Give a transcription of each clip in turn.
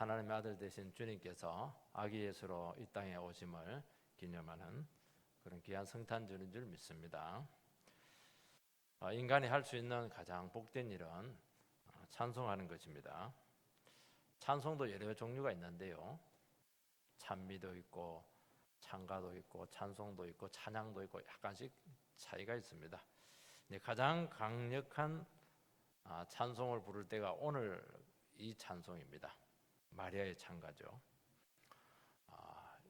하나님의 아들 되신 주님께서 아기 예수로 이 땅에 오심을 기념하는 그런 귀한 성탄절인 줄 믿습니다. 인간이 할 수 있는 가장 복된 일은 찬송하는 것입니다. 찬송도 여러 종류가 있는데요. 찬미도 있고 찬가도 있고 찬송도 있고 찬양도 있고 약간씩 차이가 있습니다. 가장 강력한 찬송을 부를 때가 오늘 이 찬송입니다. 마리아의 찬가죠.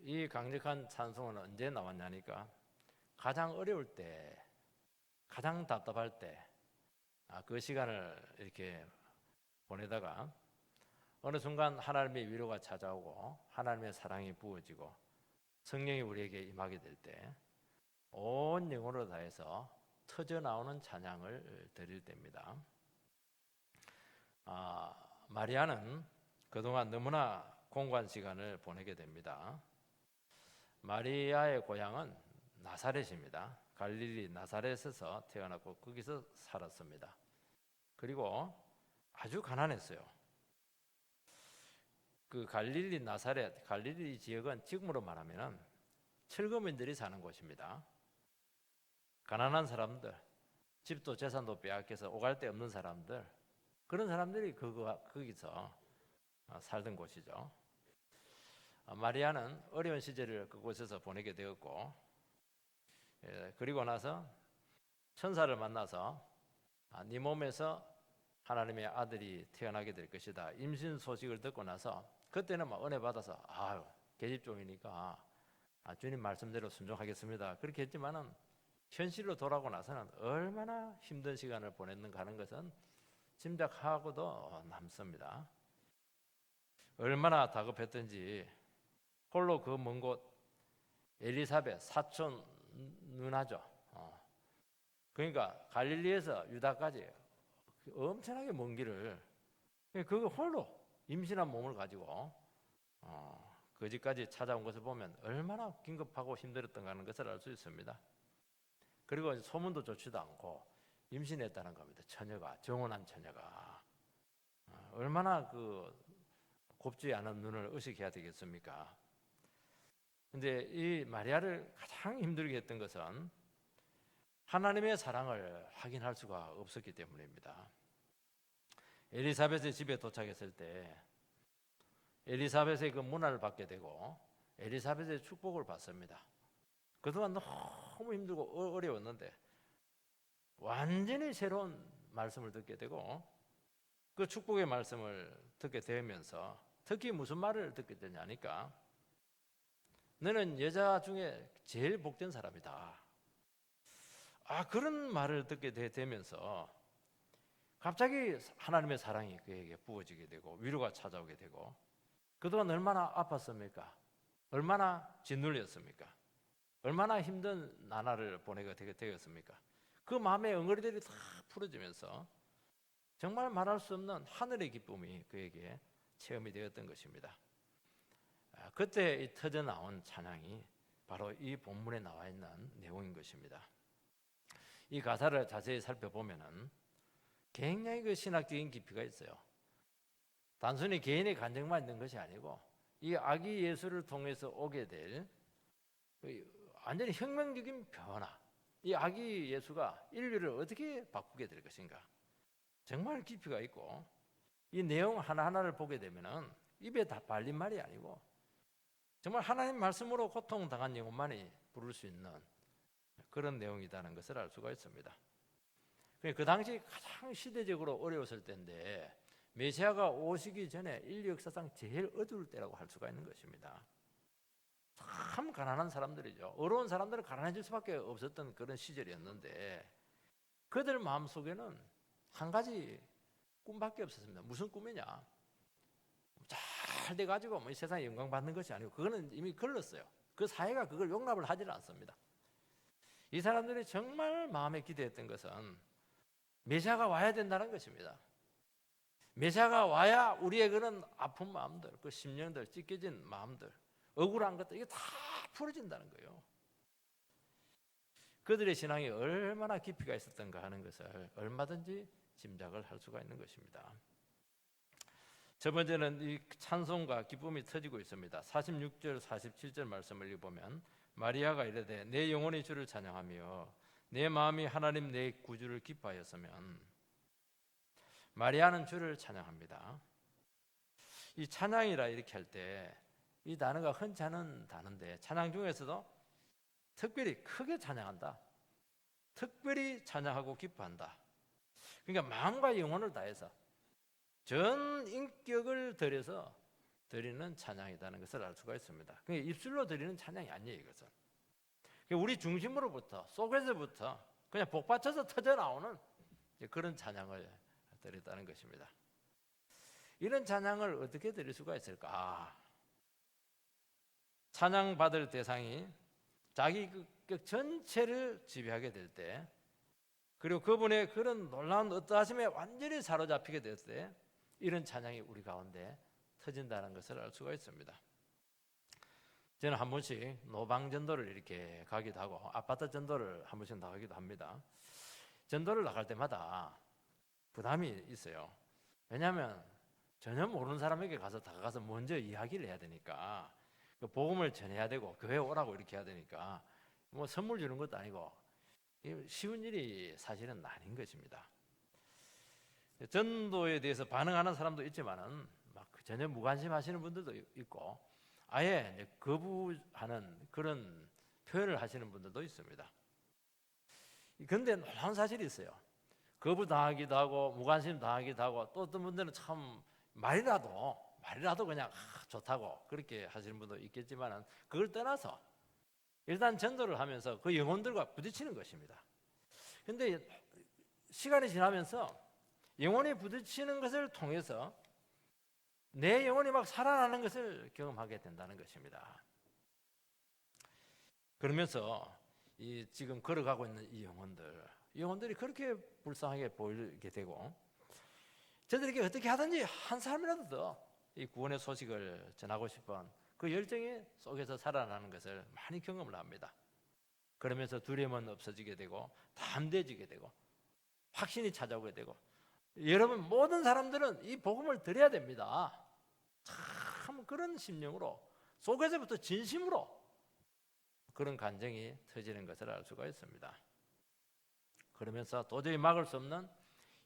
이 강력한 찬송은 언제 나왔냐니까 가장 어려울 때, 가장 답답할 때, 그 시간을 이렇게 보내다가 어느 순간 하나님의 위로가 찾아오고 하나님의 사랑이 부어지고 성령이 우리에게 임하게 될 때 온 영혼으로 다해서 터져 나오는 찬양을 드릴 때입니다. 마리아는 그동안 너무나 공고한 시간을 보내게 됩니다. 마리아의 고향은 나사렛입니다. 갈릴리 나사렛에서 태어났고 거기서 살았습니다. 그리고 아주 가난했어요. 그 갈릴리 나사렛, 갈릴리 지역은 지금으로 말하면 철거민들이 사는 곳입니다. 가난한 사람들, 집도 재산도 빼앗겨서 오갈 데 없는 사람들, 그런 사람들이 거기서 살던 곳이죠. 마리아는 어려운 시절을 그곳에서 보내게 되었고, 그리고 나서 천사를 만나서 네 몸에서 하나님의 아들이 태어나게 될 것이다. 임신 소식을 듣고 나서 그때는 막 은혜 받아서 계집종이니까 주님 말씀대로 순종하겠습니다. 그렇게 했지만은 현실로 돌아오고 나서는 얼마나 힘든 시간을 보냈는가 하는 것은 짐작하고도 남습니다. 얼마나 다급했던지 홀로 그 먼 곳 엘리사벳 사촌 누나죠. 그러니까 갈릴리에서 유다까지 엄청나게 먼 길을 그 홀로 임신한 몸을 가지고 그 집까지 찾아온 것을 보면 얼마나 긴급하고 힘들었던가 하는 것을 알 수 있습니다. 그리고 소문도 좋지도 않고 임신했다는 겁니다. 처녀가, 정혼한 처녀가 얼마나 그 곱지 않은 눈을 의식해야 되겠습니까? 근데 이 마리아를 가장 힘들게 했던 것은 하나님의 사랑을 확인할 수가 없었기 때문입니다. 엘리사벳의 집에 도착했을 때 엘리사벳의 그 문화를 받게 되고 엘리사벳의 축복을 받습니다. 그동안 너무 힘들고 어려웠는데 완전히 새로운 말씀을 듣게 되고 그 축복의 말씀을 듣게 되면서 특히 무슨 말을 듣게 되냐니까 너는 여자 중에 제일 복된 사람이다. 그런 말을 듣게 되면서 갑자기 하나님의 사랑이 그에게 부어지게 되고 위로가 찾아오게 되고 그동안 얼마나 아팠습니까? 얼마나 짓눌렸습니까? 얼마나 힘든 나날을 보내게 되었습니까? 그 마음의 응어리들이 다 풀어지면서 정말 말할 수 없는 하늘의 기쁨이 그에게 체험이 되었던 것입니다. 그때 이 터져 나온 찬양이 바로 이 본문에 나와 있는 내용인 것입니다. 이 가사를 자세히 살펴보면은 굉장히 그 신학적인 깊이가 있어요. 단순히 개인의 간증만 있는 것이 아니고 이 아기 예수를 통해서 오게 될 완전히 혁명적인 변화, 이 아기 예수가 인류를 어떻게 바꾸게 될 것인가, 정말 깊이가 있고 이 내용 하나하나를 보게 되면은 입에 다 발린 말이 아니고 정말 하나님 말씀으로 고통당한 영혼만이 부를 수 있는 그런 내용이라는 것을 알 수가 있습니다. 그 당시 가장 시대적으로 어려웠을 때인데 메시아가 오시기 전에 인류 역사상 제일 어두울 때라고 할 수가 있는 것입니다. 참 가난한 사람들이죠. 어려운 사람들은 가난해질 수밖에 없었던 그런 시절이었는데 그들 마음속에는 한 가지 꿈밖에 없었습니다. 무슨 꿈이냐? 잘 돼가지고 이 세상에 영광 받는 것이 아니고 그거는 이미 걸렀어요. 그 사회가 그걸 용납을 하지는 않습니다. 이 사람들이 정말 마음에 기대했던 것은 메시아가 와야 된다는 것입니다. 메시아가 와야 우리의 그런 아픈 마음들, 그 심령들, 찢겨진 마음들, 억울한 것들 이게 다 풀어진다는 거예요. 그들의 신앙이 얼마나 깊이가 있었던가 하는 것을 얼마든지 짐작을 할 수가 있는 것입니다. 첫 번째는 이 찬송과 기쁨이 터지고 있습니다. 46절 47절 말씀을 읽어보면 마리아가 이르되 내 영혼이 주를 찬양하며 내 마음이 하나님 내 구주를 기뻐하였으면. 마리아는 주를 찬양합니다. 이 찬양이라 이렇게 할 때 이 단어가 흔치 않은 단어인데 찬양 중에서도 특별히 크게 찬양한다, 특별히 찬양하고 기뻐한다. 그러니까 마음과 영혼을 다해서 전 인격을 들여서 드리는 찬양이라는 것을 알 수가 있습니다. 그러니까 입술로 드리는 찬양이 아니에요. 이것은 우리 중심으로부터, 속에서부터 그냥 복받쳐서 터져나오는 그런 찬양을 드렸다는 것입니다. 이런 찬양을 어떻게 드릴 수가 있을까? 찬양받을 대상이 자기 그 전체를 지배하게 될 때, 그리고 그분의 그런 놀라운 어떠하심에 완전히 사로잡히게 될 때 이런 찬양이 우리 가운데 터진다는 것을 알 수가 있습니다. 저는 한 번씩 노방 전도를 이렇게 가기도 하고 아파트 전도를 한 번씩 나가기도 합니다. 전도를 나갈 때마다 부담이 있어요. 왜냐하면 전혀 모르는 사람에게 가서 다가가서 먼저 이야기를 해야 되니까, 그 복음을 전해야 되고 교회 오라고 이렇게 해야 되니까 뭐 선물 주는 것도 아니고 쉬운 일이 사실은 아닌 것입니다. 전도에 대해서 반응하는 사람도 있지만은 막 전혀 무관심하시는 분들도 있고 아예 이제 거부하는 그런 표현을 하시는 분들도 있습니다. 그런데 놀라운 사실이 있어요. 거부당하기도 하고 무관심 당하기도 하고, 또 어떤 분들은 참 말이라도 그냥 좋다고 그렇게 하시는 분도 있겠지만, 그걸 떠나서 일단 전도를 하면서 그 영혼들과 부딪히는 것입니다. 그런데 시간이 지나면서 영혼이 부딪히는 것을 통해서 내 영혼이 막 살아나는 것을 경험하게 된다는 것입니다. 그러면서 이 지금 걸어가고 있는 이 영혼들이 그렇게 불쌍하게 보이게 되고, 저들에게 어떻게 하든지 한 사람이라도 더 이 구원의 소식을 전하고 싶은 그 열정이 속에서 살아나는 것을 많이 경험을 합니다. 그러면서 두려움은 없어지게 되고 담대해지게 되고 확신이 찾아오게 되고, 여러분 모든 사람들은 이 복음을 드려야 됩니다. 참 그런 심령으로 속에서부터 진심으로 그런 감정이 터지는 것을 알 수가 있습니다. 그러면서 도저히 막을 수 없는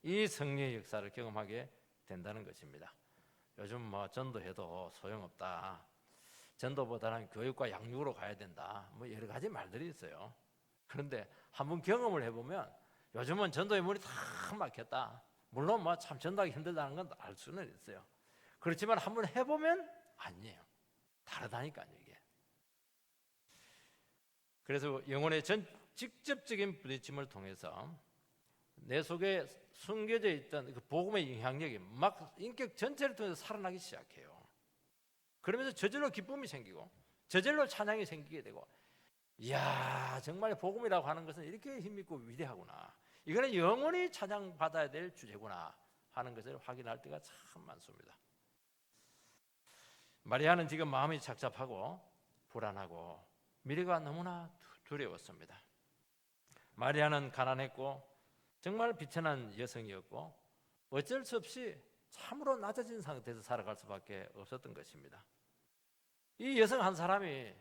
이 성령의 역사를 경험하게 된다는 것입니다. 요즘 뭐 전도해도 소용없다, 전도보다는 교육과 양육으로 가야 된다, 뭐 여러 가지 말들이 있어요. 그런데 한번 경험을 해보면 요즘은 전도의 문이 다 막혔다. 물론 뭐 참 전도하기 힘들다는 건 알 수는 있어요. 그렇지만 한번 해보면 아니에요. 다르다니까요 이게. 그래서 영혼의 직접적인 부딪힘을 통해서 내 속에 숨겨져 있던 그 복음의 영향력이 막 인격 전체를 통해서 살아나기 시작해요. 그러면서 저절로 기쁨이 생기고 저절로 찬양이 생기게 되고, 이야 정말 복음이라고 하는 것은 이렇게 힘있고 위대하구나, 이거는 영원히 찬양받아야 될 주제구나 하는 것을 확인할 때가 참 많습니다. 마리아는 지금 마음이 착잡하고 불안하고 미래가 너무나 두려웠습니다. 마리아는 가난했고 정말 비천한 여성이었고 어쩔 수 없이 참으로 낮아진 상태에서 살아갈 수밖에 없었던 것입니다. 이 여성 한 사람이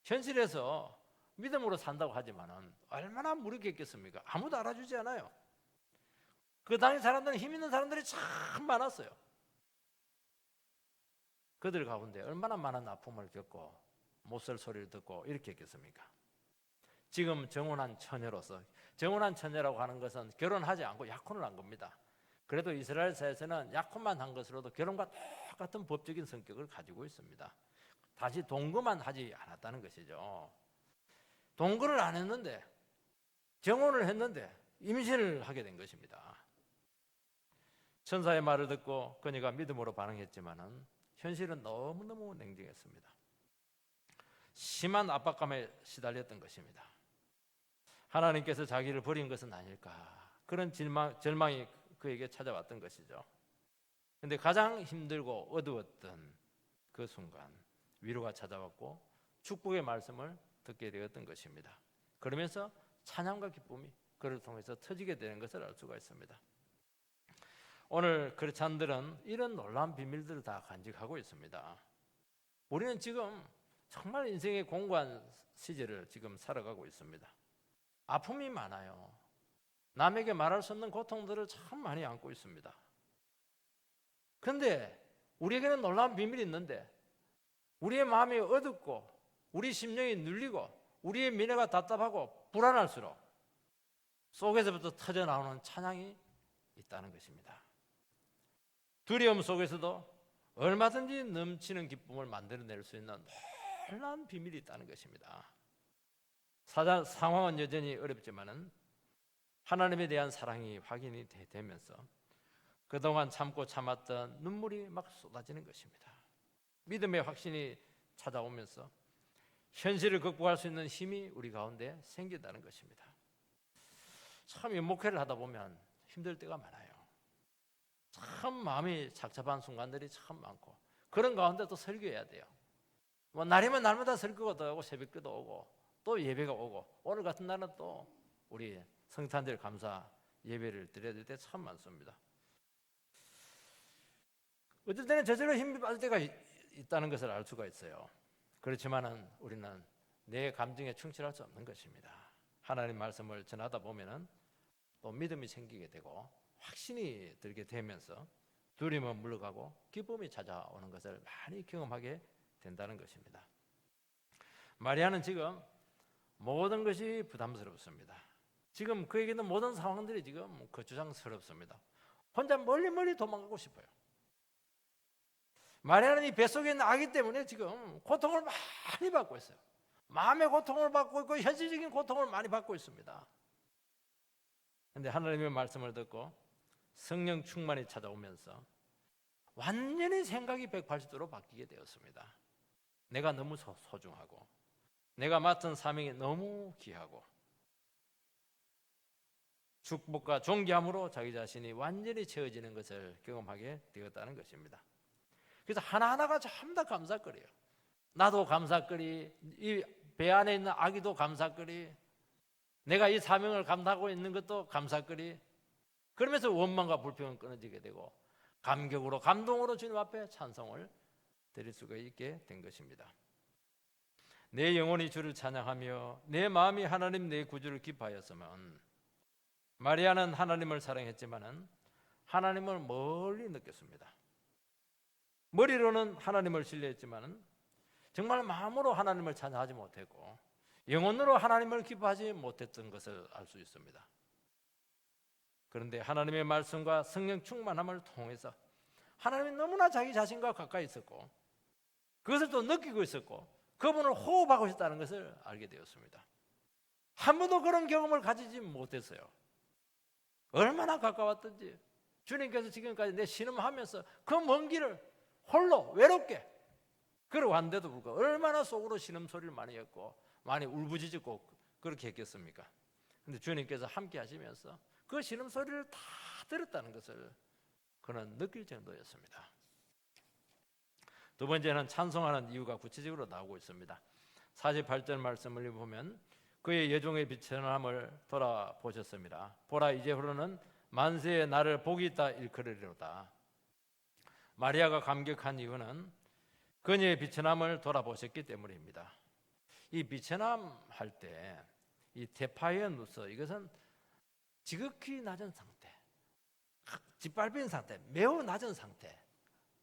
현실에서 믿음으로 산다고 하지만은 얼마나 무력했겠습니까? 아무도 알아주지 않아요. 그 당시 사람들은 힘 있는 사람들이 참 많았어요. 그들 가운데 얼마나 많은 아픔을 겪고 못설 소리를 듣고 이렇게 했겠습니까? 지금 정혼한 처녀로서, 정혼한 처녀라고 하는 것은 결혼하지 않고 약혼을 한 겁니다. 그래도 이스라엘 사회에서는 약혼만 한 것으로도 결혼과 똑같은 법적인 성격을 가지고 있습니다. 다시 동거만 하지 않았다는 것이죠. 동거를 안 했는데 정혼을 했는데 임신을 하게 된 것입니다. 천사의 말을 듣고 그녀가 믿음으로 반응했지만은 현실은 너무너무 냉정했습니다. 심한 압박감에 시달렸던 것입니다. 하나님께서 자기를 버린 것은 아닐까, 그런 절망이 그에게 찾아왔던 것이죠. 그런데 가장 힘들고 어두웠던 그 순간 위로가 찾아왔고 축복의 말씀을 듣게 되었던 것입니다. 그러면서 찬양과 기쁨이 그를 통해서 터지게 되는 것을 알 수가 있습니다. 오늘 크리스찬들은 이런 놀라운 비밀들을 다 간직하고 있습니다. 우리는 지금 정말 인생의 공고한 시절을 지금 살아가고 있습니다. 아픔이 많아요. 남에게 말할 수 없는 고통들을 참 많이 안고 있습니다. 그런데 우리에게는 놀라운 비밀이 있는데 우리의 마음이 어둡고 우리 심령이 눌리고 우리의 미래가 답답하고 불안할수록 속에서부터 터져나오는 찬양이 있다는 것입니다. 두려움 속에서도 얼마든지 넘치는 기쁨을 만들어낼 수 있는 놀라운 비밀이 있다는 것입니다. 상황은 여전히 어렵지만은 하나님에 대한 사랑이 확인이 되면서 그동안 참고 참았던 눈물이 막 쏟아지는 것입니다. 믿음의 확신이 찾아오면서 현실을 극복할 수 있는 힘이 우리 가운데 생긴다는 것입니다. 참 이 목회를 하다 보면 힘들 때가 많아요. 참 마음이 착잡한 순간들이 참 많고 그런 가운데 또 설교해야 돼요. 뭐 날이면 날마다 설교가 오고 새벽기도 오고 또 예배가 오고 오늘 같은 날은 또 우리 성탄절 감사 예배를 드려야 될 때 참 많습니다. 어떨 때는 저절로 힘이 빠질 때가 있다는 것을 알 수가 있어요. 그렇지만은 우리는 내 감정에 충실할 수 없는 것입니다. 하나님 말씀을 전하다 보면은 또 믿음이 생기게 되고 확신이 들게 되면서 두려움은 물러가고 기쁨이 찾아오는 것을 많이 경험하게 된다는 것입니다. 마리아는 지금 모든 것이 부담스럽습니다. 지금 그에게는 모든 상황들이 지금 거추장스럽습니다. 혼자 멀리 도망가고 싶어요. 마리아는 이 뱃속에 있는 아기 때문에 지금 고통을 많이 받고 있어요. 마음의 고통을 받고 있고 현실적인 고통을 많이 받고 있습니다. 그런데 하나님의 말씀을 듣고 성령 충만이 찾아오면서 완전히 생각이 180도로 바뀌게 되었습니다. 내가 너무 소중하고 내가 맡은 사명이 너무 귀하고 축복과 존귀함으로 자기 자신이 완전히 채워지는 것을 경험하게 되었다는 것입니다. 그래서 하나하나가 전부 다 감사거리예요. 나도 감사거리, 이 배 안에 있는 아기도 감사거리, 내가 이 사명을 감당하고 있는 것도 감사거리. 그러면서 원망과 불평은 끊어지게 되고 감격으로 감동으로 주님 앞에 찬송을 드릴 수가 있게 된 것입니다. 내 영혼이 주를 찬양하며 내 마음이 하나님 내 구주를 기뻐하였으면 마리아는 하나님을 사랑했지만은 하나님을 멀리 느꼈습니다. 머리로는 하나님을 신뢰했지만은 정말 마음으로 하나님을 찬양하지 못했고 영혼으로 하나님을 기뻐하지 못했던 것을 알 수 있습니다. 그런데 하나님의 말씀과 성령 충만함을 통해서 하나님이 너무나 자기 자신과 가까이 있었고 그것을 또 느끼고 있었고 그분을 호흡하고 있다는 것을 알게 되었습니다. 한 번도 그런 경험을 가지지 못했어요. 얼마나 가까웠던지 주님께서 지금까지 내 신음하면서 그 먼 길을 홀로 외롭게 걸어왔는데도 불구하고 얼마나 속으로 신음소리를 많이 했고 많이 울부짖고 그렇게 했겠습니까? 그런데 주님께서 함께 하시면서 그 신음소리를 다 들었다는 것을 그는 느낄 정도였습니다. 두 번째는 찬송하는 이유가 구체적으로 나오고 있습니다. 48절 말씀을 보면 그의 여종의 비천함을 돌아보셨습니다. 보라 이제후로는 만세의 나를 복이 있다 일컬으리로다. 마리아가 감격한 이유는 그녀의 비천함을 돌아보셨기 때문입니다. 이 비천함 할 때 이 테파이언누스 이것은 지극히 낮은 상태, 짓밟힌 상태, 매우 낮은 상태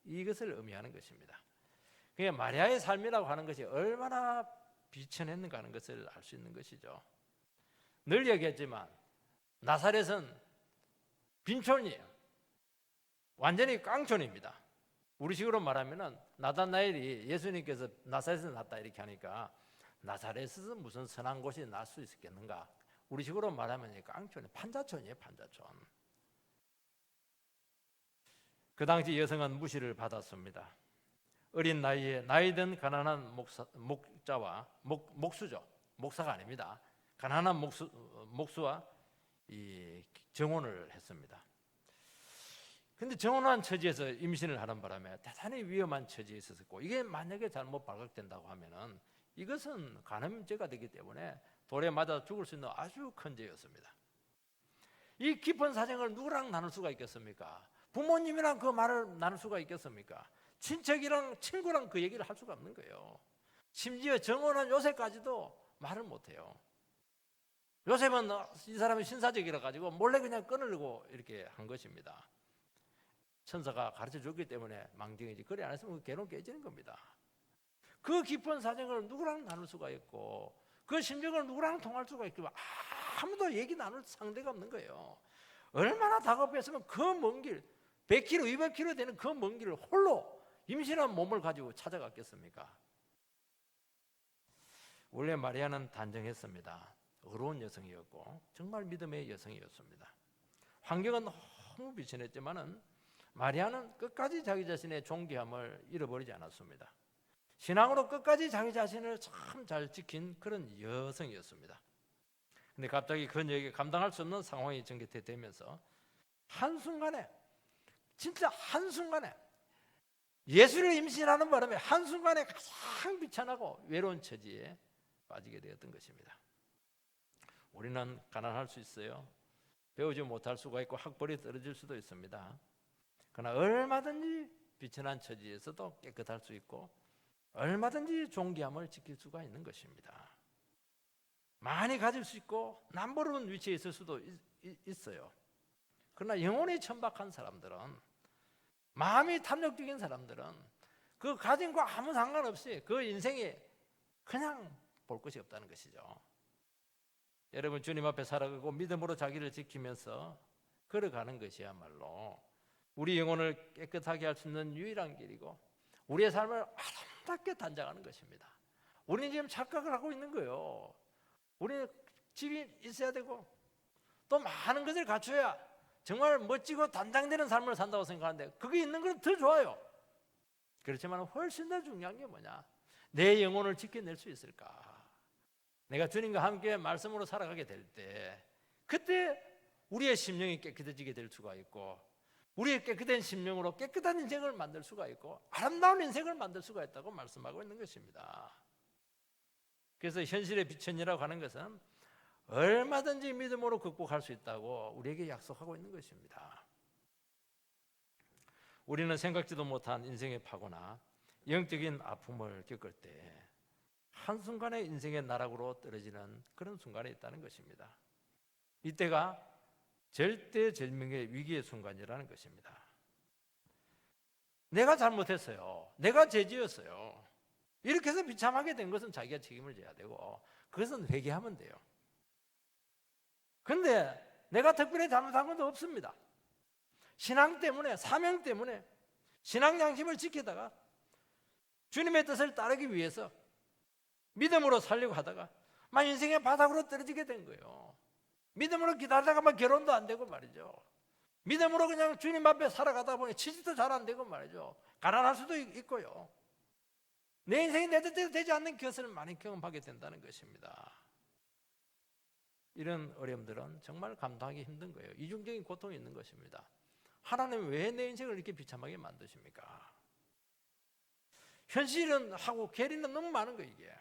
이것을 의미하는 것입니다. 그게 마리아의 삶이라고 하는 것이 얼마나 비천했는가 하는 것을 알 수 있는 것이죠. 늘 얘기했지만 나사렛은 빈촌이에요. 완전히 깡촌입니다. 우리식으로 말하면은 나다나엘이 예수님께서 나사렛에서 났다 이렇게 하니까 나사렛에서 무슨 선한 곳이 날 수 있겠는가? 우리식으로 말하면 깡촌이 판자촌이에요, 판자촌. 그 당시 여성은 무시를 받았습니다. 어린 나이에 나이든 가난한 목수죠. 목사가 아닙니다. 가난한 목수와 이 정혼을 했습니다. 근데 정혼한 처지에서 임신을 하는 바람에 대단히 위험한 처지에 있었고 이게 만약에 잘못 발각된다고 하면은 이것은 간음죄가 되기 때문에 돌에 맞아 죽을 수 있는 아주 큰 죄였습니다. 이 깊은 사정을 누구랑 나눌 수가 있겠습니까? 부모님이랑 그 말을 나눌 수가 있겠습니까? 친척이랑 친구랑 그 얘기를 할 수가 없는 거예요. 심지어 정혼한 요셉까지도 말을 못해요. 요셉은 이 사람이 신사적이라 가지고 몰래 그냥 끊으려고 이렇게 한 것입니다. 천사가 가르쳐 줬기 때문에 망정이지, 그래 안 했으면 괴로움 깨지는 겁니다. 그 깊은 사정을 누구랑 나눌 수가 있고 그 심정을 누구랑 통할 수가 있고 아무도 얘기 나눌 상대가 없는 거예요. 얼마나 다급했으면 그 먼 길, 100km, 200km 되는 그 먼 길을 홀로 임신한 몸을 가지고 찾아갔겠습니까? 원래 마리아는 단정했습니다. 어려운 여성이었고 정말 믿음의 여성이었습니다. 환경은 너무 비천했지만은 마리아는 끝까지 자기 자신의 존귀함을 잃어버리지 않았습니다. 신앙으로 끝까지 자기 자신을 참 잘 지킨 그런 여성이었습니다. 근데 갑자기 그녀에게 감당할 수 없는 상황이 전개되면서 한순간에, 진짜 한순간에 예수를 임신하는 바람에 한순간에 가장 비천하고 외로운 처지에 빠지게 되었던 것입니다. 우리는 가난할 수 있어요. 배우지 못할 수가 있고 학벌이 떨어질 수도 있습니다. 그러나 얼마든지 비천한 처지에서도 깨끗할 수 있고 얼마든지 존귀함을 지킬 수가 있는 것입니다. 많이 가질 수 있고 남부러운 위치에 있을 수도 있어요. 그러나 영혼이 천박한 사람들은, 마음이 탐욕적인 사람들은 그 가진 거 아무 상관없이 그 인생에 그냥 볼 것이 없다는 것이죠. 여러분, 주님 앞에 살아가고 믿음으로 자기를 지키면서 걸어가는 것이야말로 우리 영혼을 깨끗하게 할 수 있는 유일한 길이고 우리의 삶을 아름답게 단장하는 것입니다. 우리는 지금 착각을 하고 있는 거예요. 우리는 집이 있어야 되고 또 많은 것을 갖춰야 정말 멋지고 단장되는 삶을 산다고 생각하는데 그게 있는 건 더 좋아요. 그렇지만 훨씬 더 중요한 게 뭐냐? 내 영혼을 지켜낼 수 있을까? 내가 주님과 함께 말씀으로 살아가게 될 때 그때 우리의 심령이 깨끗해지게 될 수가 있고 우리의 깨끗한 심령으로 깨끗한 인생을 만들 수가 있고 아름다운 인생을 만들 수가 있다고 말씀하고 있는 것입니다. 그래서 현실의 비천이라고 하는 것은 얼마든지 믿음으로 극복할 수 있다고 우리에게 약속하고 있는 것입니다. 우리는 생각지도 못한 인생의 파고나 영적인 아픔을 겪을 때 한순간에 인생의 나락으로 떨어지는 그런 순간이 있다는 것입니다. 이때가 절대절명의 위기의 순간이라는 것입니다. 내가 잘못했어요. 내가 죄지었어요. 이렇게 해서 비참하게 된 것은 자기가 책임을 져야 되고 그것은 회개하면 돼요. 그런데 내가 특별히 잘못한 것도 없습니다. 신앙 때문에, 사명 때문에 신앙 양심을 지키다가 주님의 뜻을 따르기 위해서 믿음으로 살려고 하다가 막 인생의 바닥으로 떨어지게 된 거예요. 믿음으로 기다리다가 막 결혼도 안 되고 말이죠. 믿음으로 그냥 주님 앞에 살아가다 보니 취직도 잘 안 되고 말이죠. 가난할 수도 있고요. 내 인생이 내 뜻대로 되지 않는 것을 많이 경험하게 된다는 것입니다. 이런 어려움들은 정말 감당하기 힘든 거예요. 이중적인 고통이 있는 것입니다. 하나님은 왜 내 인생을 이렇게 비참하게 만드십니까? 현실은 하고 괴리는 너무 많은 거예요. 이게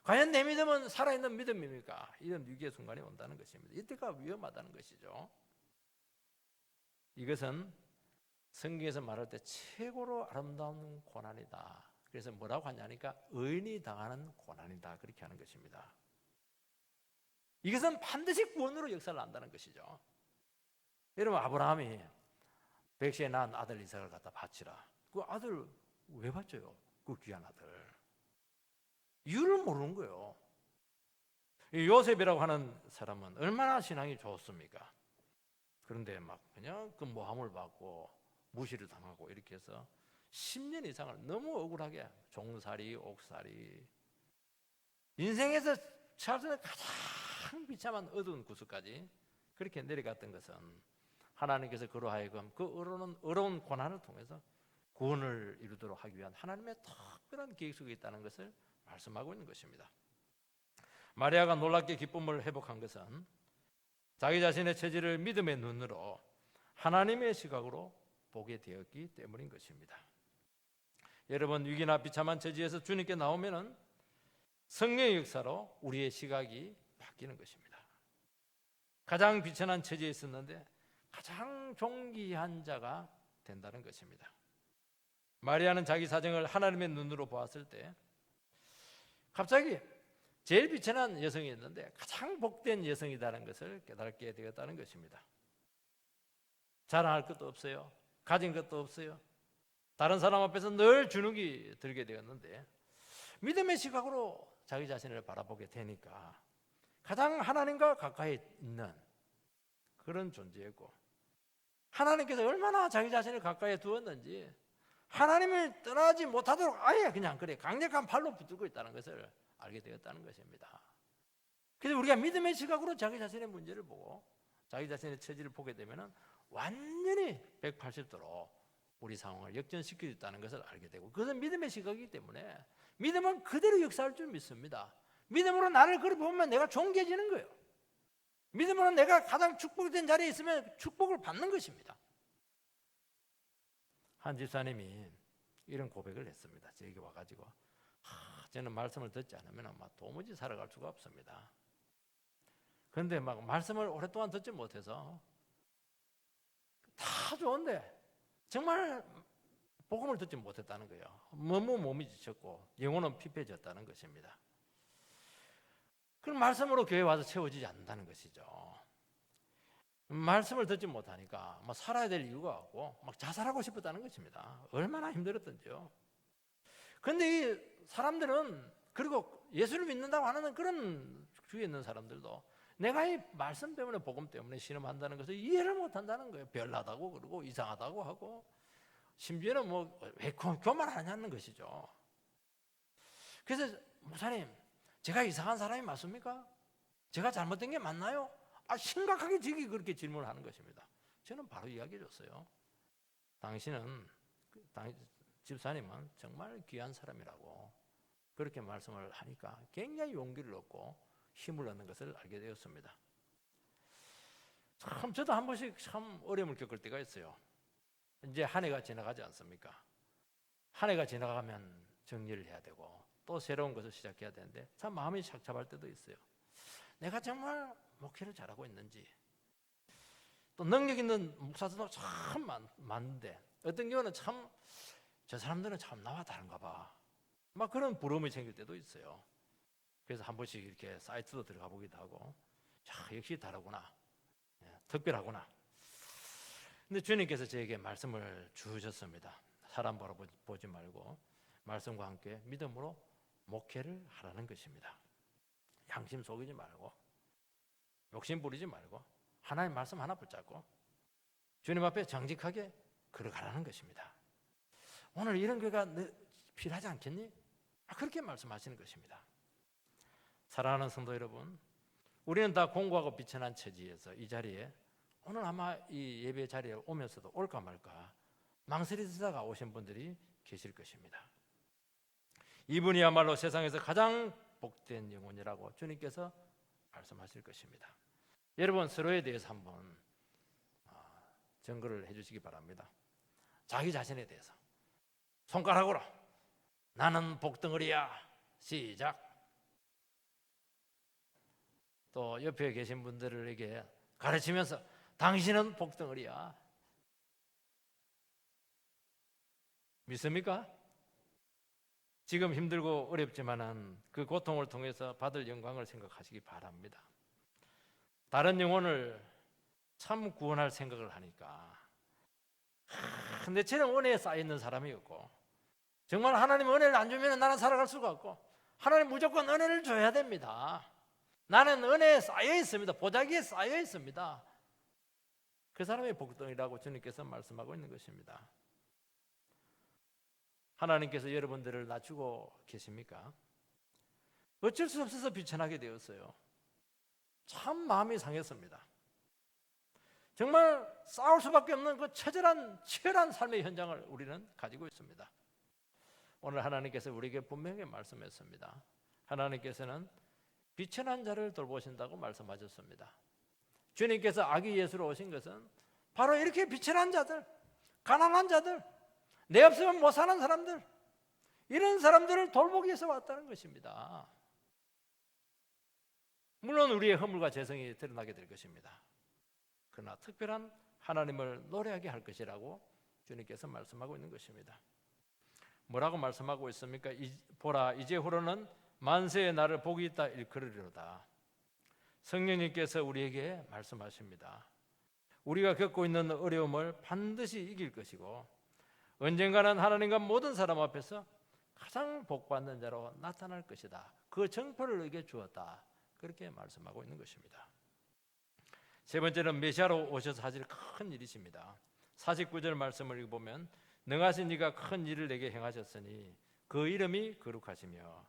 과연 내 믿음은 살아있는 믿음입니까? 이런 위기의 순간이 온다는 것입니다. 이때가 위험하다는 것이죠. 이것은 성경에서 말할 때 최고로 아름다운 고난이다. 그래서 뭐라고 하냐니까 의인이 당하는 고난이다, 그렇게 하는 것입니다. 이것은 반드시 구원으로 역사를 한다는 것이죠. 여러분, 아브라함이 백세에 낳은 아들 이삭을 갖다 바치라. 그 아들 왜 바쳐요? 그 귀한 아들. 이유를 모르는 거예요. 요셉이라고 하는 사람은 얼마나 신앙이 좋습니까? 그런데 막 그냥 그 모함을 받고 무시를 당하고 이렇게 해서 10년 이상을 너무 억울하게 종살이, 옥살이, 인생에서 찾는 가장 비참한 어두운 구석까지 그렇게 내려갔던 것은 하나님께서 그로 하여금 그 어려운 고난을 통해서 구원을 이루도록 하기 위한 하나님의 특별한 계획 속에 있다는 것을 말씀하고 있는 것입니다. 마리아가 놀랍게 기쁨을 회복한 것은 자기 자신의 처지를 믿음의 눈으로 하나님의 시각으로 보게 되었기 때문인 것입니다. 여러분, 위기나 비참한 처지에서 주님께 나오면은 성령의 역사로 우리의 시각이 바뀌는 것입니다. 가장 비천한 처지에 있었는데 가장 존귀한 자가 된다는 것입니다. 마리아는 자기 사정을 하나님의 눈으로 보았을 때 갑자기 제일 비천한 여성이었는데 가장 복된 여성이라는 것을 깨닫게 되었다는 것입니다. 자랑할 것도 없어요. 가진 것도 없어요. 다른 사람 앞에서 늘 주눅이 들게 되었는데 믿음의 시각으로 자기 자신을 바라보게 되니까 가장 하나님과 가까이 있는 그런 존재였고, 하나님께서 얼마나 자기 자신을 가까이 두었는지 하나님을 떠나지 못하도록 아예 그냥 그래 강력한 팔로 붙들고 있다는 것을 알게 되었다는 것입니다. 그래서 우리가 믿음의 시각으로 자기 자신의 문제를 보고 자기 자신의 처지를 보게 되면 완전히 180도로 우리 상황을 역전시킬 수 있다는 것을 알게 되고, 그것은 믿음의 시각이기 때문에 믿음은 그대로 역사할 줄 믿습니다. 믿음으로 나를 그리 보면 내가 존귀해지는 거예요. 믿음으로 내가 가장 축복된 자리에 있으면 축복을 받는 것입니다. 한 집사님이 이런 고백을 했습니다. 저에게 와가지고 저는 말씀을 듣지 않으면 도무지 살아갈 수가 없습니다. 그런데 말씀을 오랫동안 듣지 못해서 다 좋은데 정말 복음을 듣지 못했다는 거예요. 너무 몸이 지쳤고 영혼은 피폐해졌다는 것입니다. 그럼 말씀으로 교회에 와서 채워지지 않는다는 것이죠. 말씀을 듣지 못하니까 살아야 될 이유가 없고 자살하고 싶었다는 것입니다. 얼마나 힘들었던지요. 그런데 이 사람들은, 그리고 예수를 믿는다고 하는 그런 주위에 있는 사람들도 내가 이 말씀 때문에, 복음 때문에 신음한다는 것을 이해를 못한다는 거예요. 별나다고 그러고 이상하다고 하고, 심지어는 왜 교만하냐는 것이죠. 그래서 목사님, 제가 이상한 사람이 맞습니까? 제가 잘못된 게 맞나요? 심각하게 저기 그렇게 질문을 하는 것입니다. 저는 바로 이야기해 줬어요. 집사님은 정말 귀한 사람이라고 그렇게 말씀을 하니까 굉장히 용기를 얻고 힘을 얻는 것을 알게 되었습니다. 참 저도 한 번씩 참 어려움을 겪을 때가 있어요. 이제 한 해가 지나가지 않습니까? 한 해가 지나가면 정리를 해야 되고 또 새로운 것을 시작해야 되는데 참 마음이 착잡할 때도 있어요. 내가 정말 목회를 잘하고 있는지, 또 능력 있는 목사들도 참 많은데 어떤 경우는 참 저 사람들은 참 나와 다른가 봐, 그런 부러움이 생길 때도 있어요. 그래서 한 번씩 이렇게 사이트도 들어가 보기도 하고, 역시 다르구나, 특별하구나. 근데 주님께서 저에게 말씀을 주셨습니다. 사람 보지 말고 말씀과 함께 믿음으로 목회를 하라는 것입니다. 양심 속이지 말고 욕심 부리지 말고 하나님 말씀 하나 붙잡고 주님 앞에 정직하게 걸어가라는 것입니다. 오늘 이런 교회가 필요하지 않겠니? 그렇게 말씀하시는 것입니다. 사랑하는 성도 여러분, 우리는 다 공고하고 비천한 처지에서 이 자리에, 오늘 아마 이 예배 자리에 오면서도 올까 말까 망설이다가 오신 분들이 계실 것입니다. 이분이야말로 세상에서 가장 복된 영혼이라고 주님께서 말씀하실 것입니다. 여러분, 서로에 대해서 한번 점검을 해주시기 바랍니다. 자기 자신에 대해서 손가락으로 나는 복덩어리야, 시작. 또 옆에 계신 분들에게 가르치면서 당신은 복덩어리야. 믿습니까? 지금 힘들고 어렵지만은 그 고통을 통해서 받을 영광을 생각하시기 바랍니다. 다른 영혼을 참 구원할 생각을 하니까 내처럼 은혜에 쌓여있는 사람이 없고, 정말 하나님 은혜를 안 주면 나는 살아갈 수가 없고, 하나님 무조건 은혜를 줘야 됩니다. 나는 은혜에 쌓여 있습니다. 보자기에 쌓여 있습니다. 그 사람이 복덩이라고 주님께서 말씀하고 있는 것입니다. 하나님께서 여러분들을 낮추고 계십니까? 어쩔 수 없어서 비천하게 되었어요. 참 마음이 상했습니다. 정말 싸울 수밖에 없는 그 치열한 삶의 현장을 우리는 가지고 있습니다. 오늘 하나님께서 우리에게 분명히 말씀했습니다. 하나님께서는 비천한 자를 돌보신다고 말씀하셨습니다. 주님께서 아기 예수로 오신 것은 바로 이렇게 비천한 자들, 가난한 자들, 내 없으면 못 사는 사람들, 이런 사람들을 돌보기 위해서 왔다는 것입니다. 물론 우리의 허물과 죄성이 드러나게 될 것입니다. 그러나 특별한 하나님을 노래하게 할 것이라고 주님께서 말씀하고 있는 것입니다. 뭐라고 말씀하고 있습니까? 보라, 이제후로는 만세의 날을 복이 있다 일컬으리로다. 성령님께서 우리에게 말씀하십니다. 우리가 겪고 있는 어려움을 반드시 이길 것이고 언젠가는 하나님과 모든 사람 앞에서 가장 복받는 자로 나타날 것이다. 그 정표를 우리에게 주었다. 그렇게 말씀하고 있는 것입니다. 세 번째는 메시아로 오셔서 하실 큰 일이십니다. 49절 말씀을 읽어보면 능하신 이가 큰 일을 내게 행하셨으니 그 이름이 거룩하시며,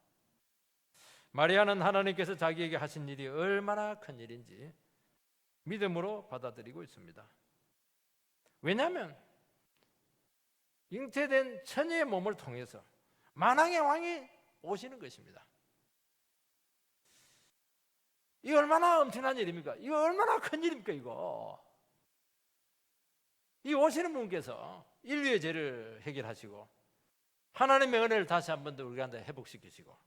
마리아는 하나님께서 자기에게 하신 일이 얼마나 큰 일인지 믿음으로 받아들이고 있습니다. 왜냐하면 잉태된 처녀의 몸을 통해서 만왕의 왕이 오시는 것입니다. 이 얼마나 엄청난 일입니까? 이거 얼마나 큰 일입니까? 이거 이 오시는 분께서 인류의 죄를 해결하시고 하나님의 은혜를 다시 한 번 더 우리한테 회복시키시고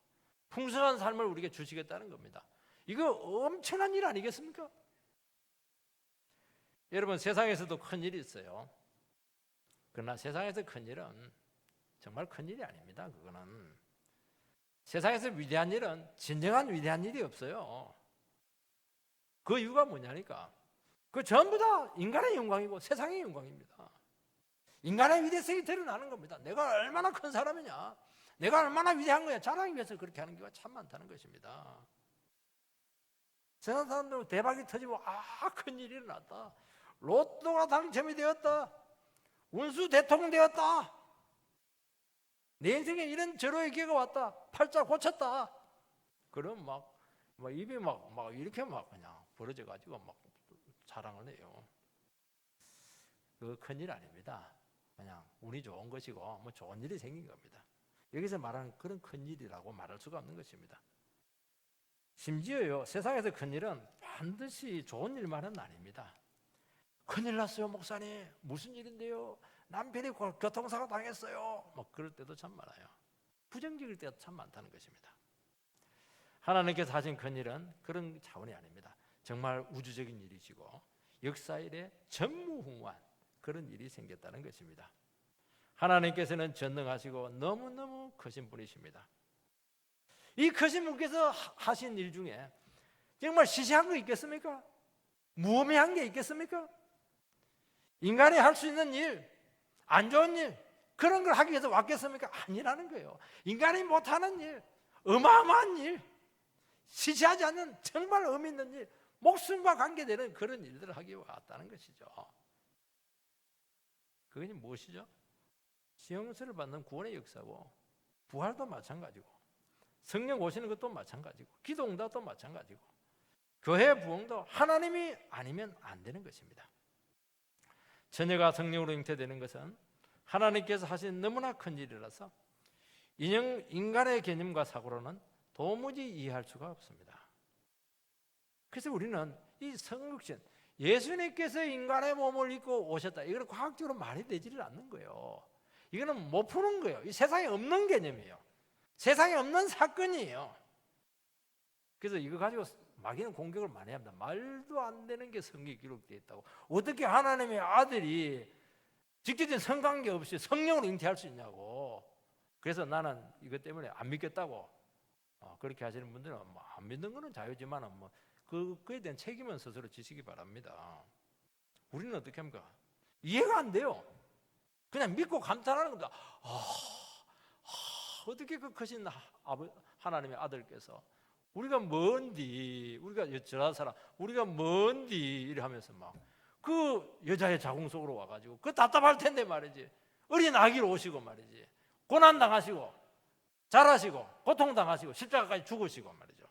풍성한 삶을 우리에게 주시겠다는 겁니다. 이거 엄청난 일 아니겠습니까? 여러분, 세상에서도 큰 일이 있어요. 그러나 세상에서 큰 일은 정말 큰 일이 아닙니다. 그거는 세상에서 위대한 일은 진정한 위대한 일이 없어요. 그 이유가 뭐냐니까, 그 전부 다 인간의 영광이고 세상의 영광입니다. 인간의 위대성이 드러나는 겁니다. 내가 얼마나 큰 사람이냐, 내가 얼마나 위대한 거야 자랑하기 위해서 그렇게 하는 경우가 참 많다는 것입니다. 세상 사람들은 대박이 터지고 큰 일이 일어났다, 로또가 당첨이 되었다, 운수 대통령 되었다, 내 인생에 이런 절호의 기회가 왔다, 팔자 고쳤다, 그럼 막 입이 막 이렇게 막 그냥 벌어져 가지고 막 자랑을 해요. 그거 큰일 아닙니다. 그냥 운이 좋은 것이고 뭐 좋은 일이 생긴 겁니다. 여기서 말하는 그런 큰 일이라고 말할 수가 없는 것입니다. 심지어요, 세상에서 큰 일은 반드시 좋은 일만은 아닙니다. 큰일 났어요 목사님, 무슨 일인데요? 남편이 교통사고 당했어요. 뭐 그럴 때도 참 많아요. 부정적일 때도 참 많다는 것입니다. 하나님께서 하신 큰 일은 그런 차원이 아닙니다. 정말 우주적인 일이시고 역사일에 전무후무한 그런 일이 생겼다는 것입니다. 하나님께서는 전능하시고 너무너무 크신 분이십니다. 이 크신 분께서 하신 일 중에 정말 시시한 거 있겠습니까? 무의미한 게 있겠습니까? 인간이 할 수 있는 일, 안 좋은 일, 그런 걸 하기 위해서 왔겠습니까? 아니라는 거예요. 인간이 못하는 일, 어마어마한 일, 시시하지 않는 정말 의미 있는 일, 목숨과 관계되는 그런 일들을 하기 위해 왔다는 것이죠. 그것이 무엇이죠? 시험을 받는 구원의 역사고, 부활도 마찬가지고, 성령 오시는 것도 마찬가지고, 기도 응답도 마찬가지고, 교회 부흥도 하나님이 아니면 안 되는 것입니다. 처녀가 성령으로 잉태되는 것은 하나님께서 하신 너무나 큰 일이라서 인간의 개념과 사고로는 도무지 이해할 수가 없습니다. 그래서 우리는 이 성육신, 예수님께서 인간의 몸을 입고 오셨다, 이거는 과학적으로 말이 되지를 않는 거예요. 이거는 못 푸는 거예요. 이 세상에 없는 개념이에요. 세상에 없는 사건이에요. 그래서 이거 가지고 마귀는 공격을 많이 합니다. 말도 안 되는 게 성경에 기록되어 있다고. 어떻게 하나님의 아들이 직접적인 성관계 없이 성령으로 잉태할 수 있냐고. 그래서 나는 이것 때문에 안 믿겠다고 그렇게 하시는 분들은 안 믿는 거는 자유지만 그에 대한 책임은 스스로 지시기 바랍니다. 우리는 어떻게 합니까? 이해가 안 돼요. 그냥 믿고 감탄하는 겁니다. 어떻게 그 크신 하나님의 아들께서 우리가 뭔디, 우리가 저런 사람, 우리가 뭔디 이래 하면서 막 그 여자의 자궁 속으로 와가지고 그 답답할 텐데 말이지, 어린 아기로 오시고 말이지, 고난 당하시고 자라시고 고통당하시고 십자가까지 죽으시고 말이죠.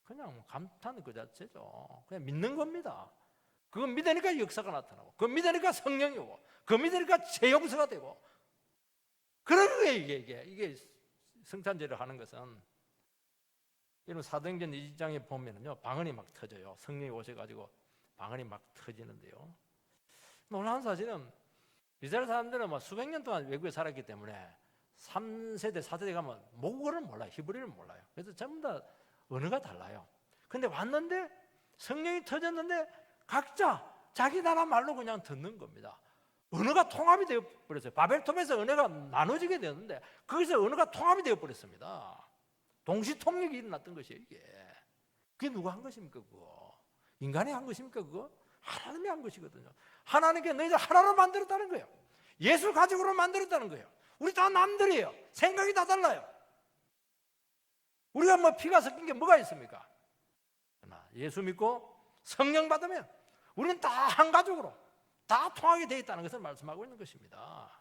그냥 감탄 그 자체죠. 그냥 믿는 겁니다. 그거 믿으니까 역사가 나타나고, 그거 믿으니까 성령이 오고, 그거 믿으니까 재용서가 되고, 그런 거예요. 이게 성탄제를 하는 것은. 여러분, 사도행전 2장에 보면은요, 방언이 막 터져요. 성령이 오셔가지고 방언이 막 터지는데요. 놀라운 사실은 이스라엘 사람들은 수백 년 동안 외국에 살았기 때문에 3세대, 4세대 가면 모국어를 몰라요. 히브리를 몰라요. 그래서 전부 다 언어가 달라요. 근데 왔는데 성령이 터졌는데 각자 자기 나라 말로 그냥 듣는 겁니다. 언어가 통합이 되어 버렸어요. 바벨탑에서 언어가 나눠지게 되었는데 거기서 언어가 통합이 되어 버렸습니다. 동시 통역이 일어났던 것이에요. 이게 그게 누가 한 것입니까? 그거 인간이 한 것입니까? 그거 하나님이 한 것이거든요. 하나님께 너희들 하나로 만들었다는 거예요. 예수 가족으로 만들었다는 거예요. 우리 다 남들이에요. 생각이 다 달라요. 우리가 뭐 피가 섞인 게 뭐가 있습니까? 그러나 예수 믿고 성령 받으면 우리는 다 한 가족으로 다 통하게 되어 있다는 것을 말씀하고 있는 것입니다.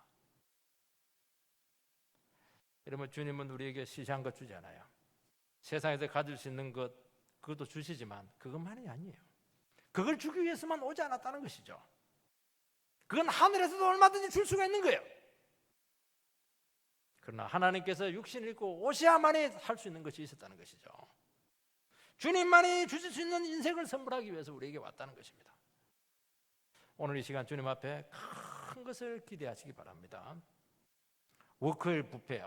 여러분, 주님은 우리에게 시시한 것 주지 않아요. 세상에서 가질 수 있는 것 그것도 주시지만 그것만이 아니에요. 그걸 주기 위해서만 오지 않았다는 것이죠. 그건 하늘에서도 얼마든지 줄 수가 있는 거예요. 그러나 하나님께서 육신을 입고 오셔야만이 할 수 있는 것이 있었다는 것이죠. 주님만이 주실 수 있는 인생을 선물하기 위해서 우리에게 왔다는 것입니다. 오늘 이 시간 주님 앞에 큰 것을 기대하시기 바랍니다. 워크힐 뷔페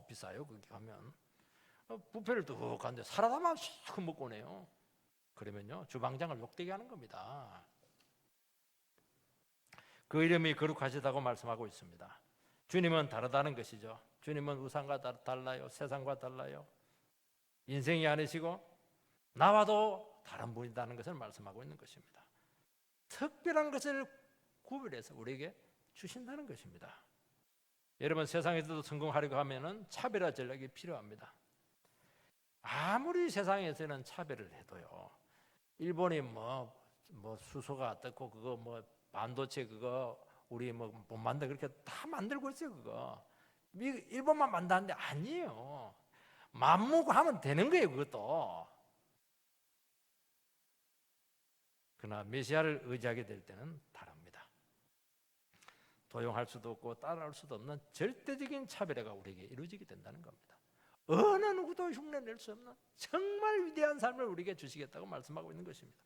비싸요. 거기 가면 뷔페를 뚝 가는데 사라다만 샥 먹고 오네요. 그러면요 주방장을 욕되게 하는 겁니다. 그 이름이 거룩하시다고 말씀하고 있습니다. 주님은 다르다는 것이죠. 주님은 우상과 달라요. 세상과 달라요. 인생이 아니시고 나와도 다른 분이라는 것을 말씀하고 있는 것입니다. 특별한 것을 구별해서 우리에게 주신다는 것입니다. 여러분, 세상에서도 성공하려고 하면은 차별화 전략이 필요합니다. 아무리 세상에서는 차별을 해도요, 일본이 뭐 수소가 어떻고 그거 뭐 반도체 그거 우리 뭐 못 만들 그렇게 다 만들고 있어요. 그거 일본만 만드는데 아니에요. 맘먹고 하면 되는 거예요. 그것도. 그러나 메시아를 의지하게 될 때는 다릅니다. 도용할 수도 없고 따라할 수도 없는 절대적인 차별화가 우리에게 이루어지게 된다는 겁니다. 어느 누구도 흉내낼 수 없는 정말 위대한 삶을 우리에게 주시겠다고 말씀하고 있는 것입니다.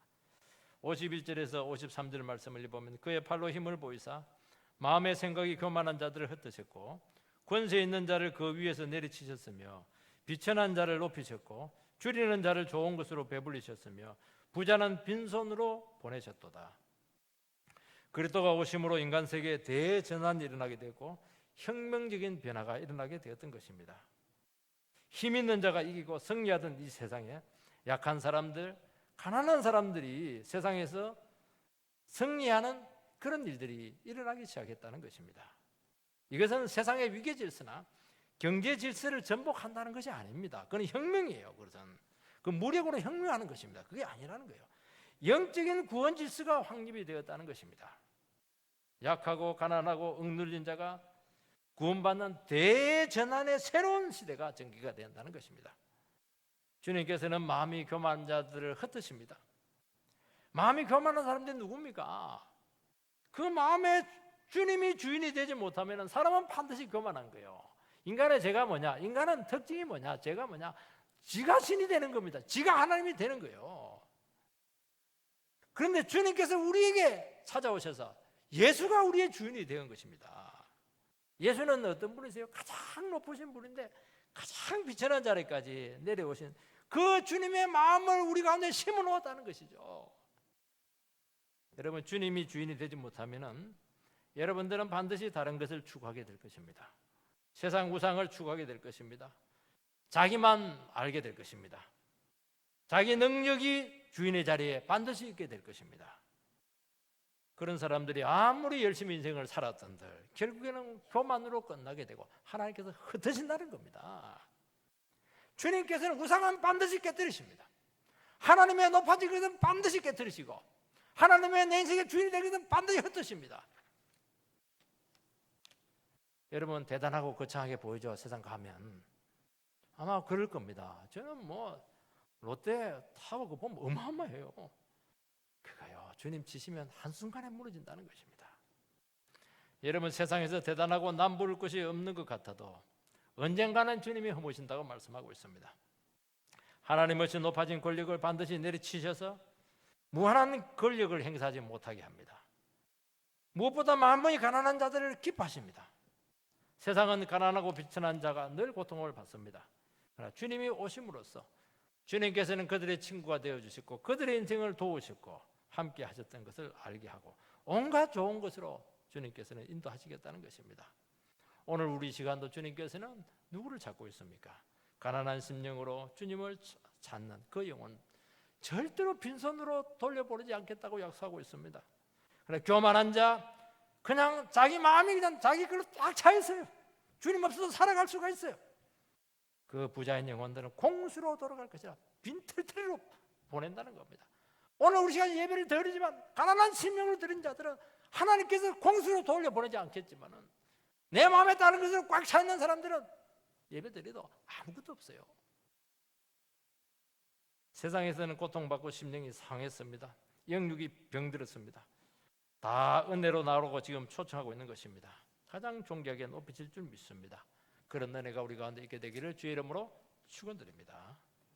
51절에서 53절 말씀을 보면 그의 팔로 힘을 보이사 마음의 생각이 교만한 자들을 흩으셨고 권세 있는 자를 그 위에서 내리치셨으며 비천한 자를 높이셨고 줄이는 자를 좋은 것으로 배불리셨으며 부자는 빈손으로 보내셨도다. 그리스도가 오심으로 인간 세계에 대전환이 일어나게 되고 혁명적인 변화가 일어나게 되었던 것입니다. 힘 있는 자가 이기고 승리하던 이 세상에 약한 사람들, 가난한 사람들이 세상에서 승리하는 그런 일들이 일어나기 시작했다는 것입니다. 이것은 세상의 위계 질서나 경제 질서를 전복한다는 것이 아닙니다. 그건 혁명이에요. 그것은 그 무력으로 혁명하는 것입니다. 그게 아니라는 거예요. 영적인 구원 질서가 확립이 되었다는 것입니다. 약하고 가난하고 억눌린 자가 구원받는 대전환의 새로운 시대가 전개가 된다는 것입니다. 주님께서는 마음이 교만한 자들을 흩으십니다. 마음이 교만한 사람들이 누굽니까? 그 마음에 주님이 주인이 되지 못하면 사람은 반드시 교만한 거예요. 인간의 죄가 뭐냐? 인간은 특징이 뭐냐? 죄가 뭐냐? 지가 신이 되는 겁니다. 지가 하나님이 되는 거예요. 그런데 주님께서 우리에게 찾아오셔서 예수가 우리의 주인이 되는 것입니다. 예수는 어떤 분이세요? 가장 높으신 분인데 가장 비천한 자리까지 내려오신 그 주님의 마음을 우리 가운데 심어놓았다는 것이죠. 여러분, 주님이 주인이 되지 못하면 여러분들은 반드시 다른 것을 추구하게 될 것입니다. 세상 우상을 추구하게 될 것입니다. 자기만 알게 될 것입니다. 자기 능력이 주인의 자리에 반드시 있게 될 것입니다. 그런 사람들이 아무리 열심히 인생을 살았던들 결국에는 교만으로 끝나게 되고 하나님께서 흩으신다는 겁니다. 주님께서는 우상은 반드시 깨뜨리십니다. 하나님의 높아진 것은 반드시 깨뜨리시고 하나님의 내 인생의 주인이 되는 것은 반드시 흩으십니다. 여러분, 대단하고 거창하게 보이죠? 세상 가면 아마 그럴 겁니다. 저는 뭐 롯데 타워 그거 보면 어마어마해요. 그거요, 주님 치시면 한순간에 무너진다는 것입니다. 여러분, 세상에서 대단하고 남부를 것이 없는 것 같아도 언젠가는 주님이 허무신다고 말씀하고 있습니다. 하나님 없이 높아진 권력을 반드시 내리치셔서 무한한 권력을 행사하지 못하게 합니다. 무엇보다 마음이 가난한 자들을 기뻐하십니다. 세상은 가난하고 비천한 자가 늘 고통을 받습니다. 그러나 주님이 오심으로써 주님께서는 그들의 친구가 되어주셨고 그들의 인생을 도우셨고 함께 하셨던 것을 알게 하고 온갖 좋은 것으로 주님께서는 인도하시겠다는 것입니다. 오늘 우리 시간도 주님께서는 누구를 찾고 있습니까? 가난한 심령으로 주님을 찾는 그 영혼 절대로 빈손으로 돌려보내지 않겠다고 약속하고 있습니다. 그래, 교만한 자, 그냥 자기 마음이 그냥 자기 걸로 딱 차 있어요. 주님 없어도 살아갈 수가 있어요. 그 부자인 영혼들은 공수로 돌아갈 것이라 빈털터리로 보낸다는 겁니다. 오늘 우리 시간 예배를 드리지만 가난한 심령으로 드린 자들은 하나님께서 공수로 돌려보내지 않겠지만은 내 마음에 따른 것으로 꽉 차 있는 사람들은 예배 드려도 아무것도 없어요. 세상에서는 고통받고 심령이 상했습니다. 영육이 병들었습니다. 다 은혜로 나오고 지금 초청하고 있는 것입니다. 가장 존귀하게 높이질 줄 믿습니다. 그런 은혜가 우리 가운데 있게 되기를 주의 이름으로 축원드립니다.